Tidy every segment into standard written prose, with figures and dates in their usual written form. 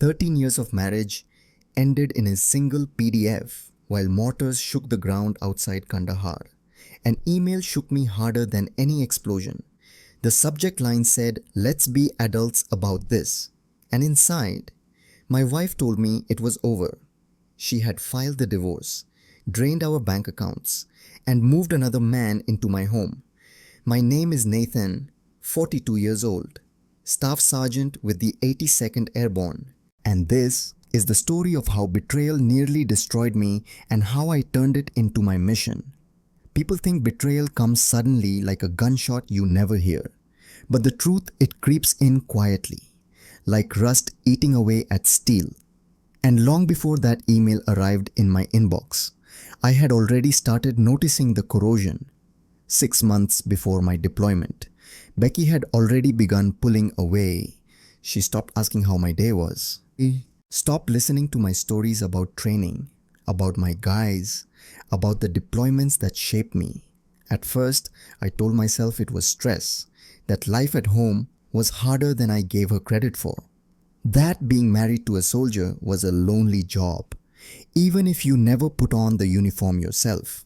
13 years of marriage ended in a single PDF while mortars shook the ground outside Kandahar. An email shook me harder than any explosion. The subject line said, "Let's be adults about this." And inside, my wife told me it was over. She had filed the divorce, drained our bank accounts, and moved another man into my home. My name is Nathan, 42 years old, Staff Sergeant with the 82nd Airborne. And this is the story of how betrayal nearly destroyed me and how I turned it into my mission. People think betrayal comes suddenly like a gunshot you never hear. But the truth, it creeps in quietly, like rust eating away at steel. And long before that email arrived in my inbox, I had already started noticing the corrosion. 6 months before my deployment, Becky had already begun pulling away. She stopped asking how my day was. She stopped listening to my stories about training, about my guys, about the deployments that shaped me. At first, I told myself it was stress, that life at home was harder than I gave her credit for. That being married to a soldier was a lonely job, even if you never put on the uniform yourself.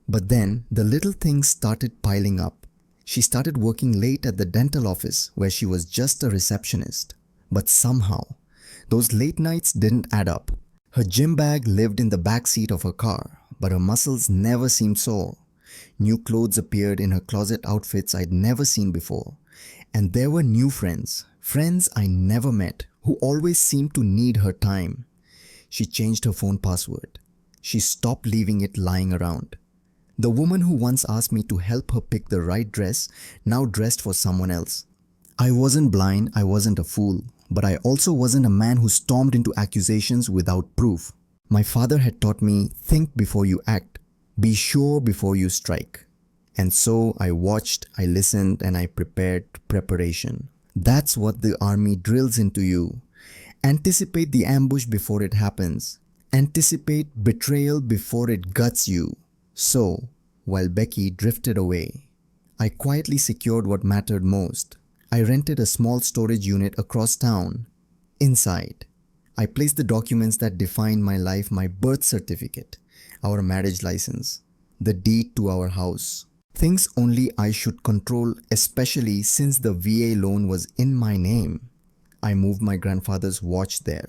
But then the little things started piling up. She started working late at the dental office where she was just a receptionist. But somehow, those late nights didn't add up. Her gym bag lived in the back seat of her car, but her muscles never seemed sore. New clothes appeared in her closet, outfits I'd never seen before. And there were new friends I never met, who always seemed to need her time. She changed her phone password. She stopped leaving it lying around. The woman who once asked me to help her pick the right dress now dressed for someone else. I wasn't blind, I wasn't a fool, but I also wasn't a man who stormed into accusations without proof. My father had taught me, think before you act, be sure before you strike. And so I watched, I listened, and I prepared. Preparation. That's what the army drills into you. Anticipate the ambush before it happens. Anticipate betrayal before it guts you. So, while Becky drifted away, I quietly secured what mattered most. I rented a small storage unit across town. Inside, I placed the documents that defined my life: my birth certificate, our marriage license, the deed to our house. Things only I should control, especially since the VA loan was in my name. I moved my grandfather's watch there,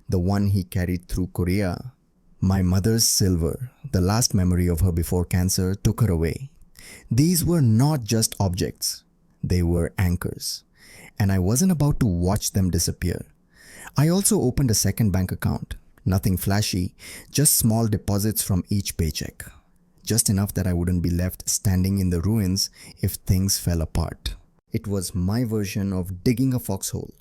the one he carried through Korea. My mother's silver, the last memory of her before cancer took her away. These were not just objects, they were anchors, and I wasn't about to watch them disappear. I also opened a second bank account. Nothing flashy, just small deposits from each paycheck. Just enough that I wouldn't be left standing in the ruins if things fell apart. It was my version of digging a foxhole,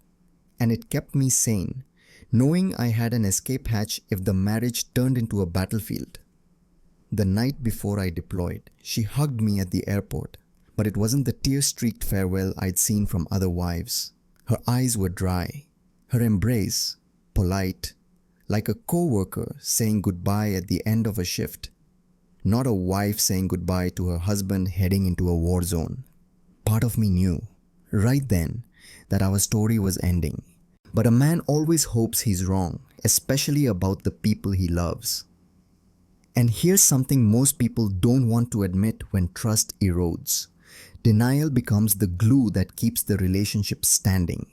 and it kept me sane, knowing I had an escape hatch if the marriage turned into a battlefield. The night before I deployed, she hugged me at the airport, but it wasn't the tear-streaked farewell I'd seen from other wives. Her eyes were dry, her embrace polite, like a co-worker saying goodbye at the end of a shift. Not a wife saying goodbye to her husband heading into a war zone. Part of me knew, right then, that our story was ending. But a man always hopes he's wrong, especially about the people he loves. And here's something most people don't want to admit when trust erodes. Denial becomes the glue that keeps the relationship standing.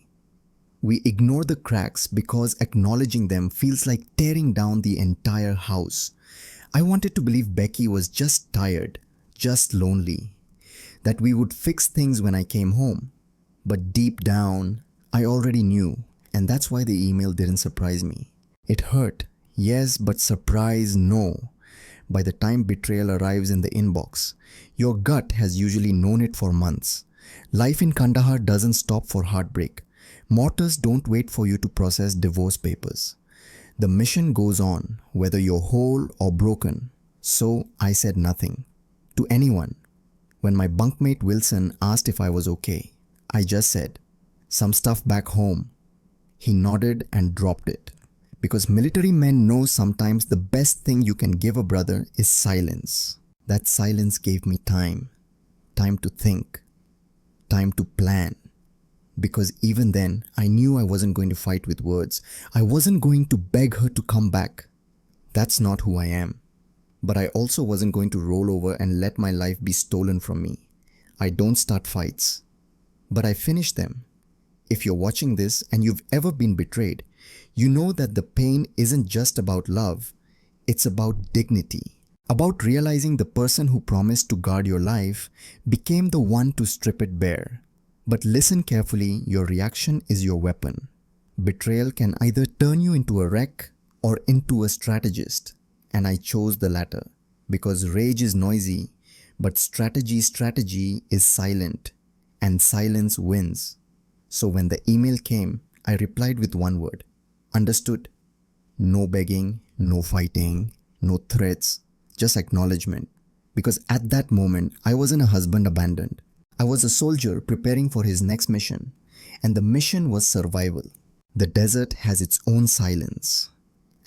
We ignore the cracks because acknowledging them feels like tearing down the entire house. I wanted to believe Becky was just tired, just lonely, that we would fix things when I came home. But deep down, I already knew, and that's why the email didn't surprise me. It hurt, yes, but surprise, no. By the time betrayal arrives in the inbox, your gut has usually known it for months. Life in Kandahar doesn't stop for heartbreak. Mortars don't wait for you to process divorce papers. The mission goes on, whether you're whole or broken. So I said nothing to anyone. When my bunkmate Wilson asked if I was okay, I just said, "Some stuff back home." He nodded and dropped it. Because military men know sometimes the best thing you can give a brother is silence. That silence gave me time. Time to think. Time to plan. because even then, I knew I wasn't going to fight with words. I wasn't going to beg her to come back. That's not who I am. But I also wasn't going to roll over and let my life be stolen from me. I don't start fights, but I finish them. If you're watching this and you've ever been betrayed, you know that the pain isn't just about love, it's about dignity. About realizing the person who promised to guard your life became the one to strip it bare. But listen carefully, your reaction is your weapon. Betrayal can either turn you into a wreck or into a strategist. And I chose the latter because rage is noisy, but strategy is silent, and silence wins. So when the email came, I replied with one word. Understood. No begging, no fighting, no threats, just acknowledgement. Because at that moment, I wasn't a husband abandoned. I was a soldier preparing for his next mission, and the mission was survival. The desert has its own silence.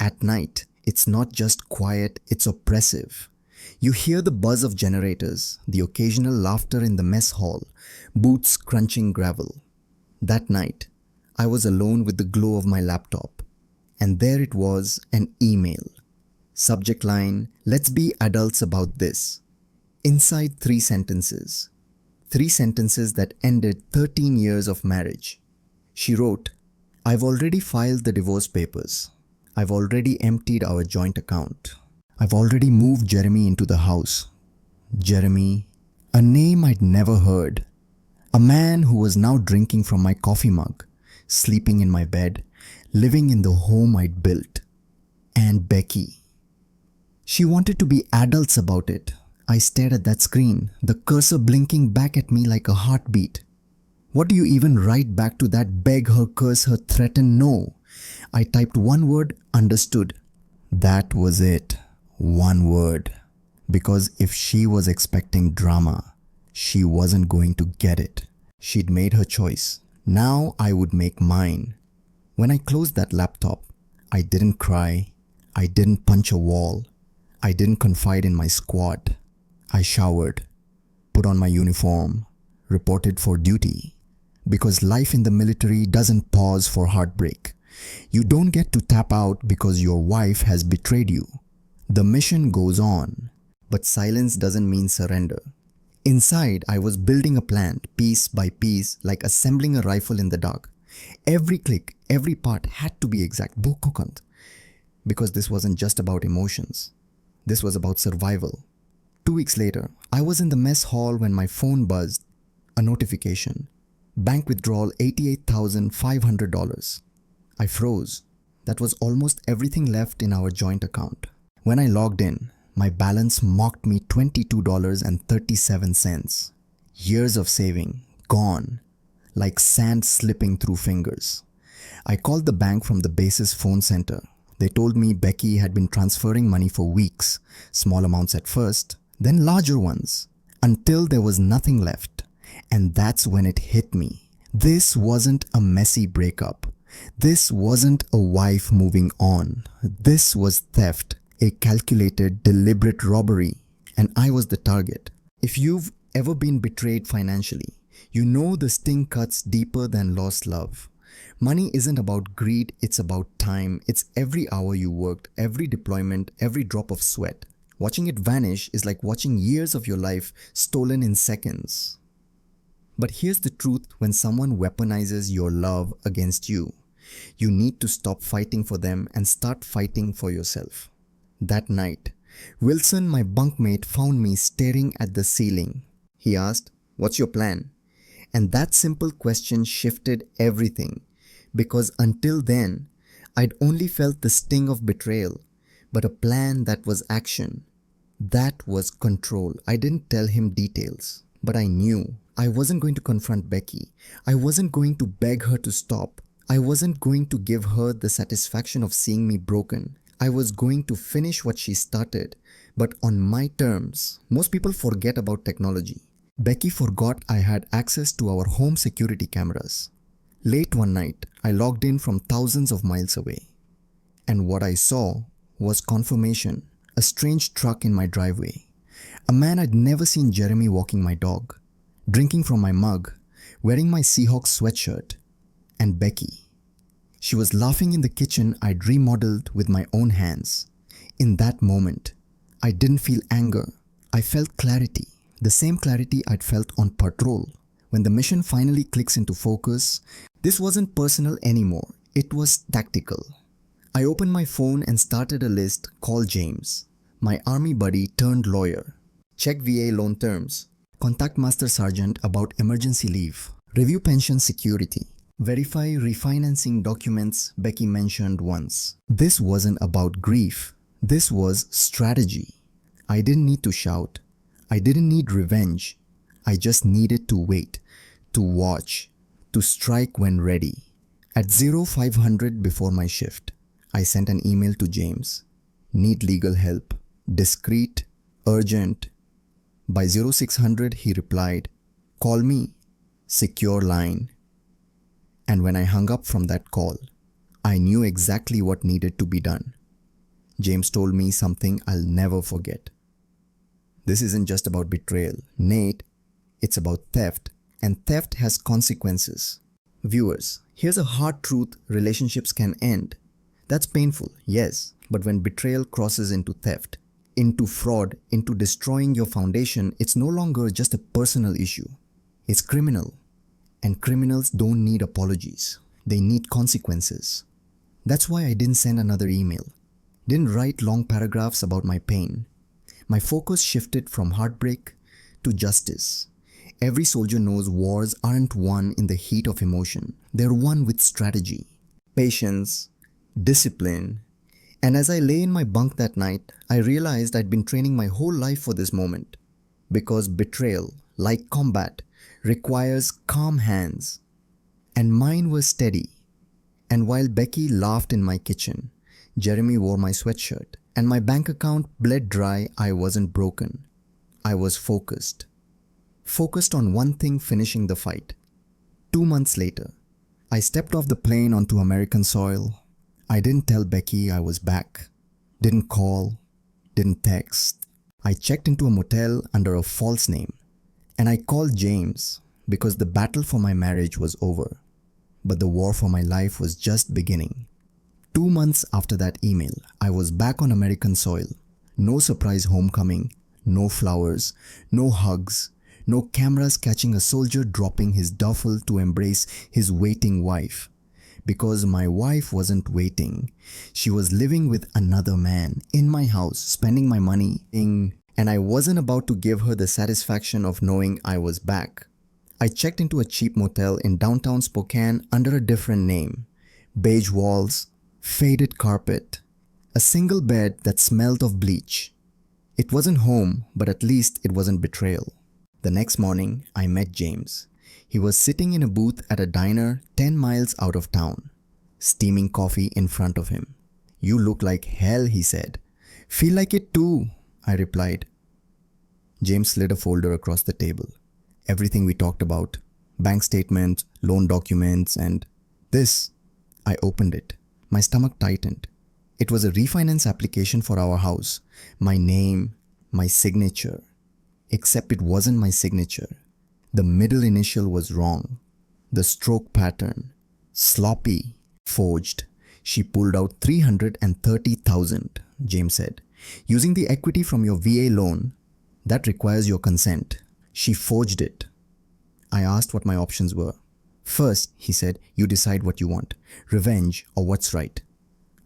At night, it's not just quiet, it's oppressive. You hear the buzz of generators, the occasional laughter in the mess hall, boots crunching gravel. That night, I was alone with the glow of my laptop, and there it was, an email. Subject line, let's be adults about this. Inside 3 sentences. 3 sentences that ended 13 years of marriage. She wrote, I've already filed the divorce papers. I've already emptied our joint account. I've already moved Jeremy into the house. Jeremy, a name I'd never heard. A man who was now drinking from my coffee mug, sleeping in my bed, living in the home I'd built. And Becky. She wanted to be adults about it. I stared at that screen, the cursor blinking back at me like a heartbeat. What do you even write back to that beg her, curse her, threaten? No. I typed one word, understood. That was it. One word. Because if she was expecting drama, she wasn't going to get it. She'd made her choice. Now I would make mine. When I closed that laptop, I didn't cry. I didn't punch a wall. I didn't confide in my squad. I showered, put on my uniform, reported for duty. Because life in the military doesn't pause for heartbreak. You don't get to tap out because your wife has betrayed you. The mission goes on, but silence doesn't mean surrender. Inside, I was building a plan, piece by piece, like assembling a rifle in the dark. Every click, every part had to be exact, because this wasn't just about emotions. This was about survival. 2 weeks later, I was in the mess hall when my phone buzzed. A notification. Bank withdrawal $88,500. I froze. That was almost everything left in our joint account. When I logged in, my balance mocked me $22.37. Years of saving, gone, like sand slipping through fingers. I called the bank from the base's phone center. They told me Becky had been transferring money for weeks, small amounts at first, then larger ones, until there was nothing left. And that's when it hit me. This wasn't a messy breakup. This wasn't a wife moving on. This was theft, a calculated, deliberate robbery, and I was the target. If you've ever been betrayed financially, you know the sting cuts deeper than lost love. Money isn't about greed, it's about time. It's every hour you worked, every deployment, every drop of sweat. Watching it vanish is like watching years of your life stolen in seconds. But here's the truth: when someone weaponizes your love against you, you need to stop fighting for them and start fighting for yourself. That night, Wilson, my bunkmate, found me staring at the ceiling. He asked, "What's your plan?" And that simple question shifted everything, because until then, I'd only felt the sting of betrayal, but a plan that was action. That was control. I didn't tell him details, but I knew. I wasn't going to confront Becky. I wasn't going to beg her to stop. I wasn't going to give her the satisfaction of seeing me broken. I was going to finish what she started, but on my terms. Most people forget about technology. Becky forgot I had access to our home security cameras. Late one night, I logged in from thousands of miles away. And what I saw was confirmation. A strange truck in my driveway. A man I'd never seen, Jeremy, walking my dog, drinking from my mug, wearing my Seahawks sweatshirt, and Becky. She was laughing in the kitchen I'd remodeled with my own hands. In that moment, I didn't feel anger. I felt clarity, the same clarity I'd felt on patrol. When the mission finally clicks into focus, this wasn't personal anymore, it was tactical. I opened my phone and started a list. Call James, my army buddy turned lawyer. Check VA loan terms. Contact Master Sergeant about emergency leave. Review pension security. Verify refinancing documents Becky mentioned once. This wasn't about grief. This was strategy. I didn't need to shout. I didn't need revenge. I just needed to wait, to watch, to strike when ready. At 0500 before my shift, I sent an email to James. Need legal help. Discreet. Urgent. By 0600 he replied, call me. Secure line. And when I hung up from that call, I knew exactly what needed to be done. James told me something I'll never forget. This isn't just about betrayal, Nate. It's about theft, and theft has consequences. Viewers, here's a hard truth: relationships can end. That's painful, yes, but when betrayal crosses into theft, into fraud, into destroying your foundation, it's no longer just a personal issue. It's criminal. And criminals don't need apologies. They need consequences. That's why I didn't send another email. Didn't write long paragraphs about my pain. My focus shifted from heartbreak to justice. Every soldier knows wars aren't won in the heat of emotion. They're won with strategy, patience, discipline. And as I lay in my bunk that night, I realized I'd been training my whole life for this moment. Because betrayal, like combat, requires calm hands. And mine were steady. And while Becky laughed in my kitchen, Jeremy wore my sweatshirt, and my bank account bled dry, I wasn't broken. I was focused. Focused on one thing: finishing the fight. 2 months later, I stepped off the plane onto American soil. I didn't tell Becky I was back. Didn't call. Didn't text. I checked into a motel under a false name. And I called James because the battle for my marriage was over. But the war for my life was just beginning. 2 months after that email, I was back on American soil. No surprise homecoming, no flowers, no hugs, no cameras catching a soldier dropping his duffel to embrace his waiting wife. Because my wife wasn't waiting. She was living with another man in my house, spending my money, and I wasn't about to give her the satisfaction of knowing I was back. I checked into a cheap motel in downtown Spokane under a different name. Beige walls, faded carpet, a single bed that smelled of bleach. It wasn't home, but at least it wasn't betrayal. The next morning, I met James. He was sitting in a booth at a diner 10 miles out of town, steaming coffee in front of him. You look like hell, he said. Feel like it too, I replied. James slid a folder across the table. Everything we talked about, bank statements, loan documents, and this. I opened it. My stomach tightened. It was a refinance application for our house. My name, my signature. Except it wasn't my signature. The middle initial was wrong. The stroke pattern, sloppy, forged. She pulled out $330,000, James said. Using the equity from your VA loan, that requires your consent. She forged it. I asked what my options were. First, he said, you decide what you want, revenge or what's right.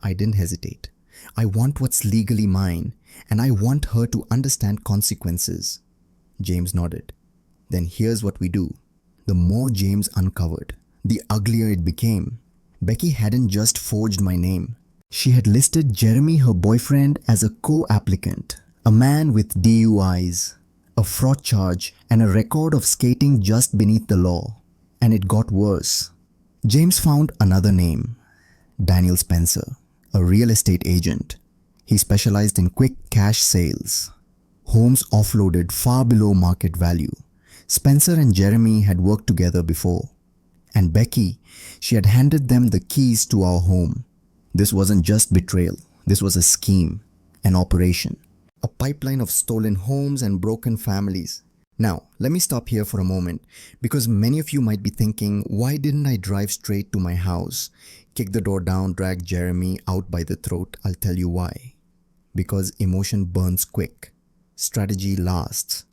I didn't hesitate. I want what's legally mine, and I want her to understand consequences. James nodded. Then here's what we do. The more James uncovered, the uglier it became. Becky hadn't just forged my name. She had listed Jeremy, her boyfriend, as a co-applicant, a man with DUIs, a fraud charge, and a record of skating just beneath the law. And it got worse. James found another name, Daniel Spencer, a real estate agent. He specialized in quick cash sales. Homes offloaded far below market value. Spencer and Jeremy had worked together before. And Becky, she had handed them the keys to our home. This wasn't just betrayal. This was a scheme, an operation, a pipeline of stolen homes and broken families. Now, let me stop here for a moment because many of you might be thinking, why didn't I drive straight to my house, kick the door down, drag Jeremy out by the throat? I'll tell you why. Because emotion burns quick. Strategy lasts.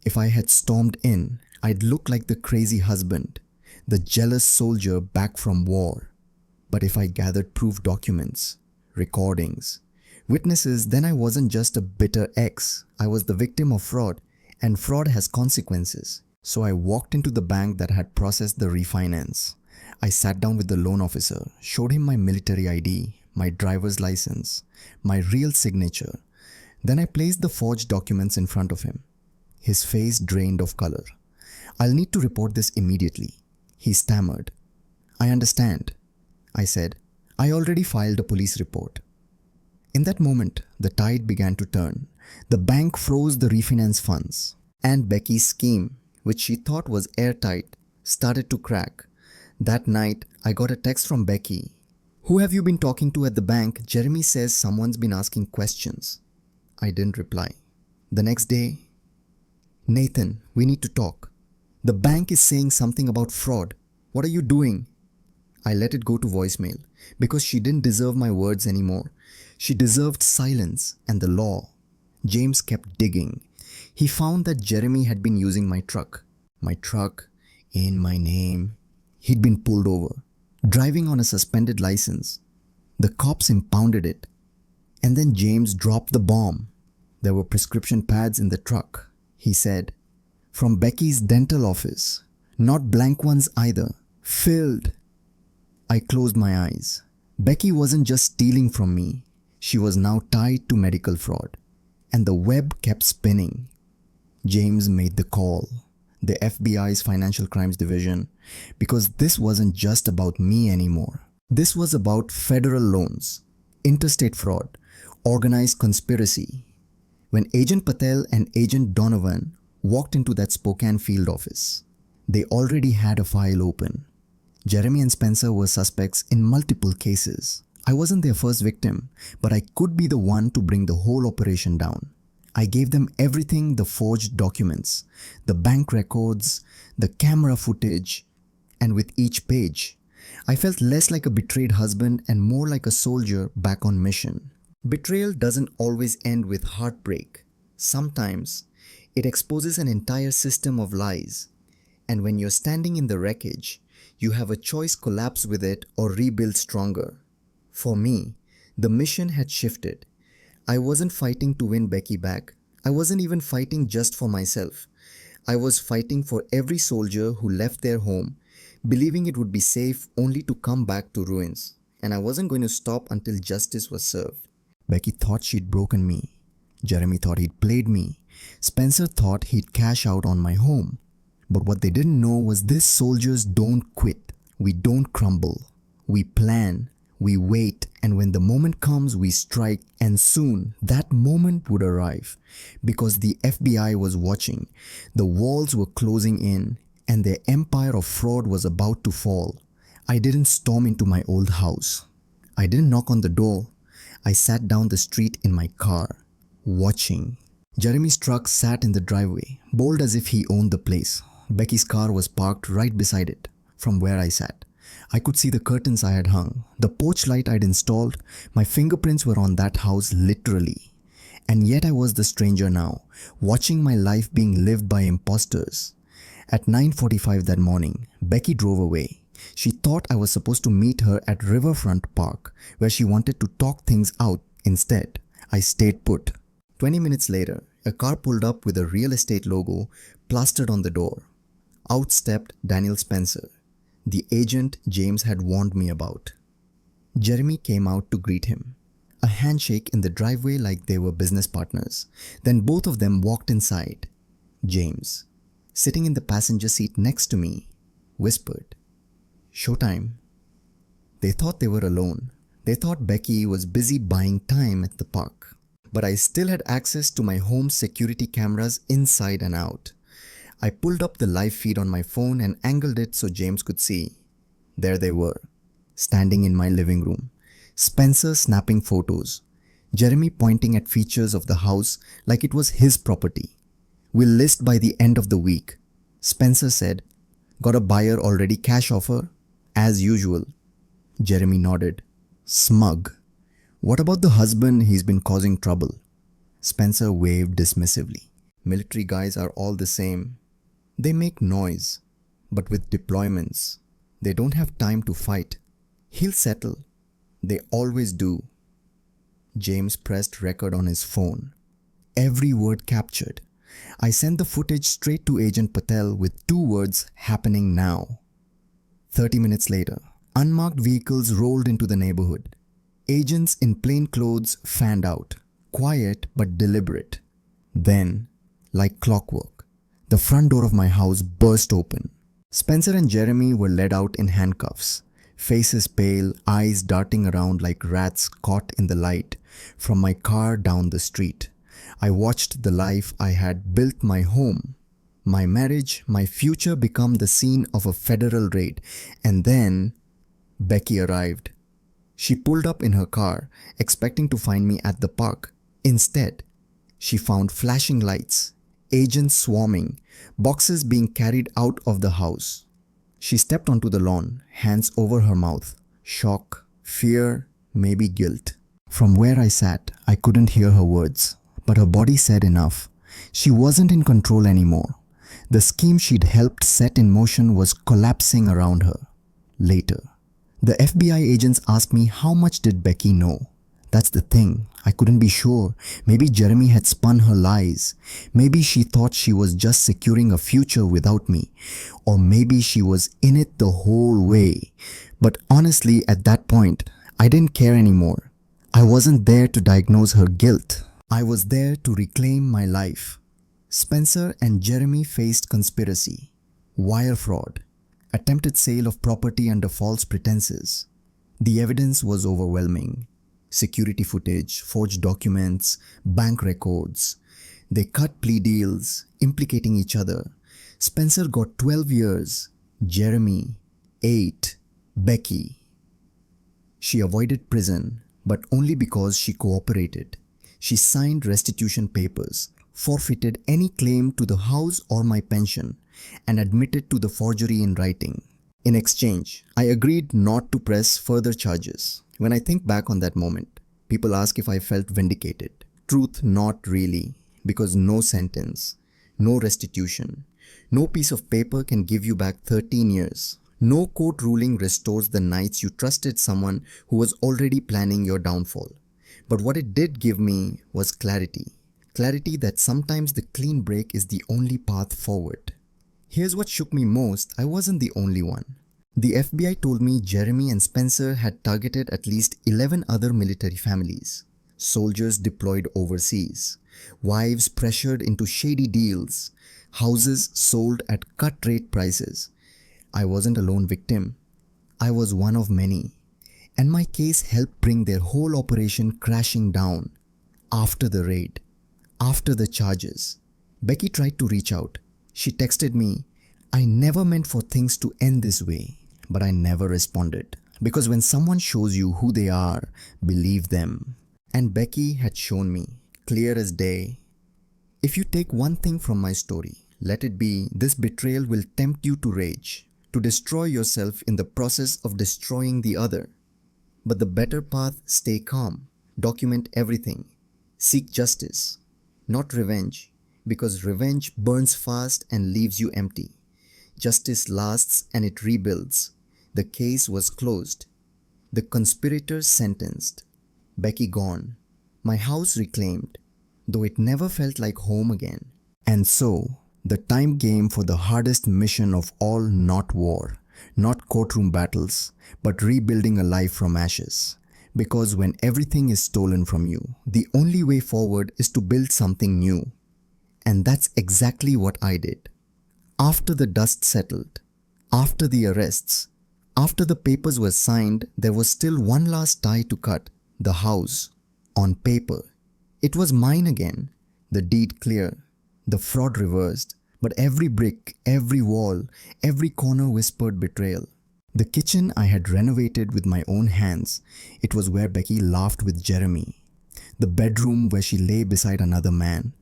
If I had stormed in, I'd look like the crazy husband, the jealous soldier back from war. But if I gathered proof documents, recordings, witnesses, then I wasn't just a bitter ex. I was the victim of fraud, and fraud has consequences. So I walked into the bank that had processed the refinance. I sat down with the loan officer, showed him my military ID, my driver's license, my real signature. Then I placed the forged documents in front of him. His face drained of color. "I'll need to report this immediately," he stammered. "I understand," I said. "I already filed a police report." In that moment, the tide began to turn. The bank froze the refinance funds, and Becky's scheme, which she thought was airtight, started to crack. That night, I got a text from Becky. "Who have you been talking to at the bank? Jeremy says someone's been asking questions." I didn't reply. The next day, "Nathan, we need to talk. The bank is saying something about fraud. What are you doing?" I let it go to voicemail because she didn't deserve my words anymore. She deserved silence and the law. James kept digging. He found that Jeremy had been using my truck in my name. He'd been pulled over, driving on a suspended license. The cops impounded it. And then James dropped the bomb. There were prescription pads in the truck, he said. From Becky's dental office. Not blank ones either. Filled. I closed my eyes. Becky wasn't just stealing from me. She was now tied to medical fraud. And the web kept spinning. James made the call. The FBI's Financial Crimes Division. Because this wasn't just about me anymore. This was about federal loans, interstate fraud, organized conspiracy. When Agent Patel and Agent Donovan walked into that Spokane field office, they already had a file open. Jeremy and Spencer were suspects in multiple cases. I wasn't their first victim, but I could be the one to bring the whole operation down. I gave them everything: the forged documents, the bank records, the camera footage, and with each page, I felt less like a betrayed husband and more like a soldier back on mission. Betrayal doesn't always end with heartbreak. Sometimes, it exposes an entire system of lies. And when you're standing in the wreckage, you have a choice: collapse with it or rebuild stronger. For me, the mission had shifted. I wasn't fighting to win Becky back. I wasn't even fighting just for myself. I was fighting for every soldier who left their home, believing it would be safe only to come back to ruins. And I wasn't going to stop until justice was served. Becky thought she'd broken me. Jeremy thought he'd played me. Spencer thought he'd cash out on my home. But what they didn't know was this: soldiers don't quit. We don't crumble. We plan. We wait, and when the moment comes, we strike, and soon that moment would arrive. Because the FBI was watching, the walls were closing in, and their empire of fraud was about to fall. I didn't storm into my old house. I didn't knock on the door. I sat down the street in my car, watching. Jeremy's truck sat in the driveway, bold as if he owned the place. Becky's car was parked right beside it, from where I sat. I could see the curtains I had hung, the porch light I'd installed. My fingerprints were on that house literally. And yet I was the stranger now, watching my life being lived by imposters. At 9:45 that morning, Becky drove away. She thought I was supposed to meet her at Riverfront Park, where she wanted to talk things out. Instead, I stayed put. 20 minutes later, a car pulled up with a real estate logo plastered on the door. Out stepped Daniel Spencer, the agent James had warned me about. Jeremy came out to greet him. A handshake in the driveway like they were business partners. Then both of them walked inside. James, sitting in the passenger seat next to me, whispered, "Showtime." They thought they were alone. They thought Becky was busy buying time at the park. But I still had access to my home's security cameras inside and out. I pulled up the live feed on my phone and angled it so James could see. There they were, standing in my living room. Spencer snapping photos. Jeremy pointing at features of the house like it was his property. We'll list by the end of the week. Spencer said, got a buyer already, cash offer? As usual. Jeremy nodded. Smug. What about the husband? He's been causing trouble. Spencer waved dismissively. Military guys are all the same. They make noise. But with deployments, they don't have time to fight. He'll settle. They always do. James pressed record on his phone. Every word captured. I sent the footage straight to Agent Patel with 2 words, happening now. 30 minutes later, unmarked vehicles rolled into the neighborhood. Agents in plain clothes fanned out, quiet but deliberate. Then, like clockwork, the front door of my house burst open. Spencer and Jeremy were led out in handcuffs, faces pale, eyes darting around like rats caught in the light, from my car down the street. I watched the life I had built, my home, my marriage, my future, become the scene of a federal raid. And then Becky arrived. She pulled up in her car, expecting to find me at the park. Instead, she found flashing lights, agents swarming, boxes being carried out of the house. She stepped onto the lawn, hands over her mouth. Shock, fear, maybe guilt. From where I sat, I couldn't hear her words, but her body said enough. She wasn't in control anymore. The scheme she'd helped set in motion was collapsing around her. Later, the FBI agents asked me how much did Becky know. That's the thing, I couldn't be sure. Maybe Jeremy had spun her lies. Maybe she thought she was just securing a future without me. Or maybe she was in it the whole way. But honestly, at that point, I didn't care anymore. I wasn't there to diagnose her guilt. I was there to reclaim my life. Spencer and Jeremy faced conspiracy, wire fraud, attempted sale of property under false pretenses. The evidence was overwhelming. Security footage, forged documents, bank records. They cut plea deals, implicating each other. Spencer got 12 years, Jeremy 8, Becky. She avoided prison, but only because she cooperated. She signed restitution papers, forfeited any claim to the house or my pension, and admitted to the forgery in writing. In exchange, I agreed not to press further charges. When I think back on that moment, people ask if I felt vindicated. Truth, not really, because no sentence, no restitution, no piece of paper can give you back 13 years. No court ruling restores the nights you trusted someone who was already planning your downfall. But what it did give me was clarity. Clarity that sometimes the clean break is the only path forward. Here's what shook me most: I wasn't the only one. The FBI told me Jeremy and Spencer had targeted at least 11 other military families. Soldiers deployed overseas. Wives pressured into shady deals. Houses sold at cut-rate prices. I wasn't a lone victim. I was one of many. And my case helped bring their whole operation crashing down. After the raid, after the charges, Becky tried to reach out. She texted me, "I never meant for things to end this way," but I never responded. Because when someone shows you who they are, believe them. And Becky had shown me, clear as day. If you take one thing from my story, let it be this: betrayal will tempt you to rage, to destroy yourself in the process of destroying the other. But the better path: stay calm, document everything, seek justice, not revenge, because revenge burns fast and leaves you empty. Justice lasts and it rebuilds. The case was closed. The conspirators sentenced. Becky gone. My house reclaimed, though it never felt like home again. And so, the time came for the hardest mission of all: not war, not courtroom battles, but rebuilding a life from ashes. Because when everything is stolen from you, the only way forward is to build something new. And that's exactly what I did. After the dust settled, after the arrests, after the papers were signed, there was still one last tie to cut: the house. On paper, it was mine again, the deed clear, the fraud reversed, but every brick, every wall, every corner whispered betrayal. The kitchen I had renovated with my own hands. It was where Becky laughed with Jeremy. The bedroom where she lay beside another man.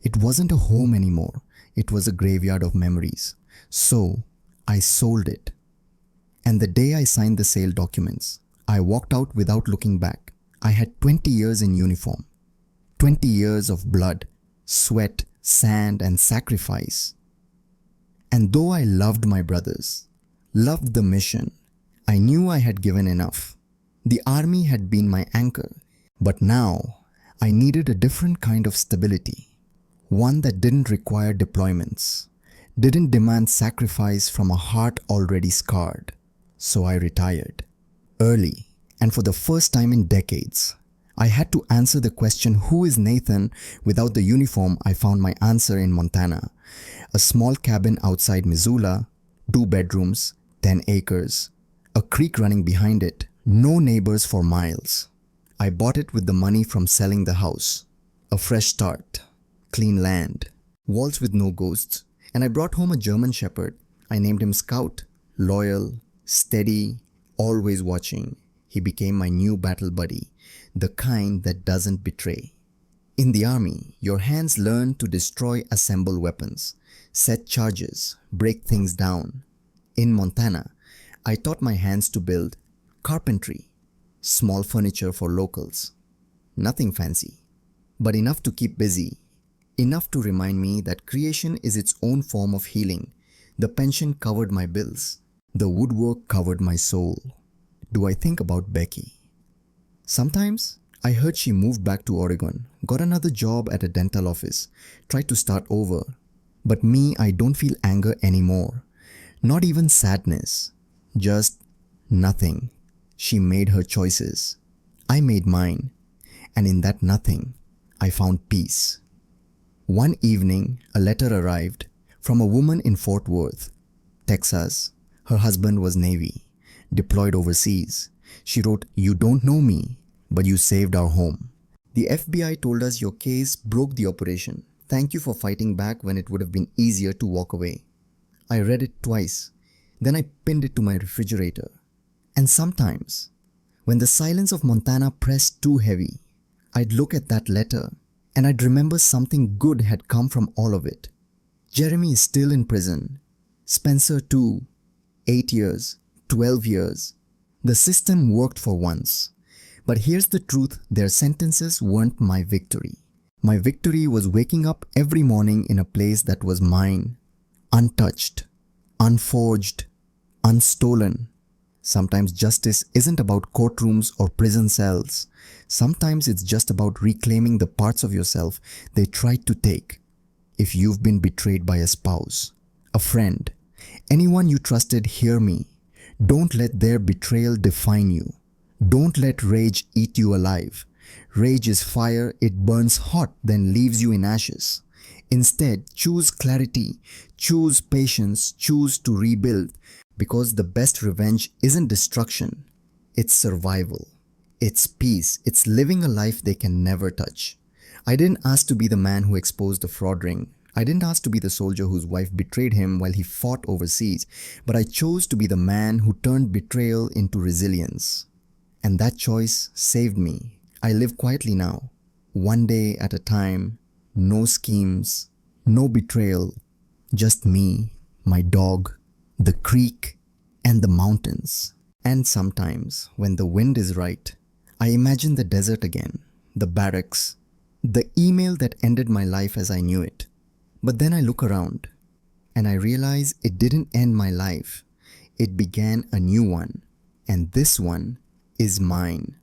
It wasn't a home anymore, it was a graveyard of memories. So, I sold it. And the day I signed the sale documents, I walked out without looking back. I had 20 years in uniform. 20 years of blood, sweat, sand, and sacrifice. And though I loved my brothers, loved the mission, I knew I had given enough. The army had been my anchor, but now I needed a different kind of stability. One that didn't require deployments, didn't demand sacrifice from a heart already scarred. So I retired. Early, and for the first time in decades, I had to answer the question, who is Nathan? Without the uniform, I found my answer in Montana. A small cabin outside Missoula, 2 bedrooms, 10 acres, a creek running behind it, no neighbors for miles. I bought it with the money from selling the house. A fresh start, clean land, walls with no ghosts, and I brought home a German Shepherd. I named him Scout, loyal, steady, always watching. He became my new battle buddy, the kind that doesn't betray. In the army, your hands learn to destroy, assemble weapons, set charges, break things down. In Montana, I taught my hands to build carpentry, small furniture for locals. Nothing fancy, but enough to keep busy, enough to remind me that creation is its own form of healing. The pension covered my bills. The woodwork covered my soul. Do I think about Becky? Sometimes I heard she moved back to Oregon, got another job at a dental office, tried to start over. But me, I don't feel anger anymore. Not even sadness. Just nothing. She made her choices. I made mine. And in that nothing, I found peace. One evening, a letter arrived from a woman in Fort Worth, Texas. Her husband was Navy, deployed overseas. She wrote, "You don't know me, but you saved our home. The FBI told us your case broke the operation. Thank you for fighting back when it would have been easier to walk away." I read it twice. Then I pinned it to my refrigerator. And sometimes, when the silence of Montana pressed too heavy, I'd look at that letter and I'd remember something good had come from all of it. Jeremy is still in prison. Spencer too. 8 years, 12 years. The system worked for once. But here's the truth, their sentences weren't my victory. My victory was waking up every morning in a place that was mine, untouched, unforged, unstolen. Sometimes justice isn't about courtrooms or prison cells. Sometimes it's just about reclaiming the parts of yourself they tried to take. If you've been betrayed by a spouse, a friend, anyone you trusted, hear me. Don't let their betrayal define you. Don't let rage eat you alive. Rage is fire, it burns hot, then leaves you in ashes. Instead, choose clarity, choose patience, choose to rebuild. Because the best revenge isn't destruction, it's survival. It's peace, it's living a life they can never touch. I didn't ask to be the man who exposed the fraud ring. I didn't ask to be the soldier whose wife betrayed him while he fought overseas. But I chose to be the man who turned betrayal into resilience. And that choice saved me. I live quietly now, one day at a time, no schemes, no betrayal, just me, my dog, the creek, and the mountains. And sometimes, when the wind is right, I imagine the desert again, the barracks, the email that ended my life as I knew it. But then I look around, and I realize it didn't end my life. It began a new one, and this one is mine.